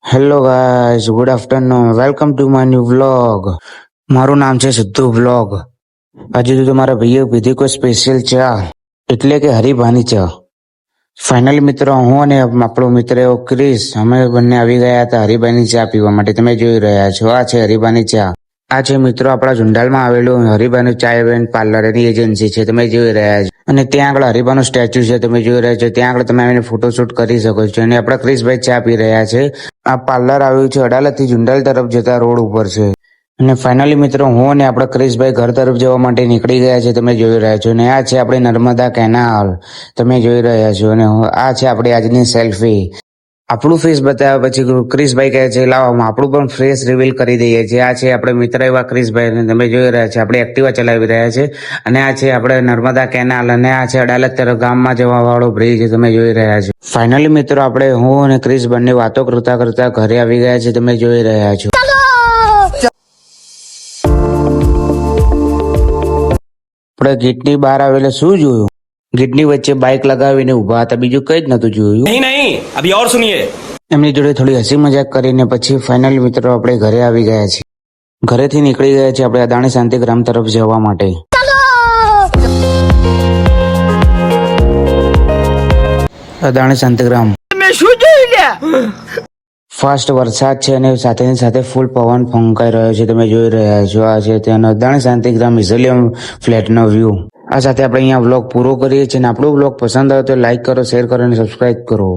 Hello guys, good afternoon, welcome to my new vlog. મારું નામ છે સિદ્ધુ વ્લોગ. આજે તો તમારા ભાઈએ પીધી કોઈ સ્પેશિયલ ચા, એટલે કે હરિભાની ચા. ફાઇનલી મિત્રો, હું અને આપણો મિત્ર એવો ક્રિસ, અમે બંને આવી ગયા હતા હરિભાની ચા પીવા માટે. તમે જોઈ રહ્યા છો, આ છે હરિભાની ચા. આ છે મિત્રો આપણા ઝુંડાલમાં આવેલું હરિભાનું ચા એન્ડ પાર્લર એની એજન્સી છે, તમે જોઈ રહ્યા છો. અને ત્યાં આગળ હરિભાનું સ્ટેચ્યુ છે, તમે જોઈ રહ્યા છો. ત્યાં આગળ તમે આવીને ફોટોશૂટ કરી શકો છો. અને આપણા ક્રિસભાઈ ચા પી રહ્યા છે. આ પાર્લર આવ્યું છે અડાલજથી ઝુંડાલ તરફ જતા રોડ ઉપર છે. અને ફાઇનલી મિત્રો, હું અને આપણા ક્રિસભાઈ ઘર તરફ જવા માટે નીકળી ગયા છે, તમે જોઈ રહ્યા છો. અને આ છે આપણી નર્મદા કેનાલ, તમે જોઈ રહ્યા છો. અને આ છે આપણી આજની સેલ્ફી. આપણું ફેસ બતાવ્યા પછી ક્રિસભાઈ કહે છે લાવો આપણું પણ ફેસ રિવીલ કરી દઈએ છીએ. આ છે આપણે મિત્ર એવા ક્રિસભાઈ, તમે જોઈ રહ્યા છો. આપણે એક્ટિવા ચલાવી રહ્યા છે. અને આ છે આપણે નર્મદા કેનાલ, અને આ છે અડાલજ તરફ ગામમાં જવા વાળો બ્રિજ, તમે જોઈ રહ્યા છો. ફાઇનલી મિત્રો, આપણે હું અને ક્રિસ બંને વાતો કરતા કરતા ઘરે આવી ગયા છે, તમે જોઈ રહ્યા છો. આપણે ગેટની બહાર આવેલા શું જોયું? ગેટની વચ્ચે બાઇક લગાવીને ઉભા હતા, બીજું કઈ જ નતું જોયું. નહીં અભી और सुनिए. એમની જોડે થોડી હસી મજાક કરીને પછી ફાઇનલ મિત્રો આપણે ઘરે આવી ગયા છીએ. ઘરેથી નીકળી ગયા છીએ આપણે અદાણી શાંતિગ્રામ તરફ જવા માટે. અદાણી શાંતિગ્રામ ફાસ્ટ વરસાદ છે અને સાથેની સાથે ફૂલ પવન ફૂંકાઈ રહ્યો છે, તમે જોઈ રહ્યા છો. આ છે ત્યાંનો અદાણી શાંતિગ્રામ ઇઝલિયમ ફ્લેટનો વ્યૂ. આ સાથે આપણે અહીંયા વ્લોગ પૂરો કરીએ છીએ. અને આપણો વ્લોગ પસંદ આવે તો લાઈક કરો, શેર કરો અને સબસ્ક્રાઇબ કરો.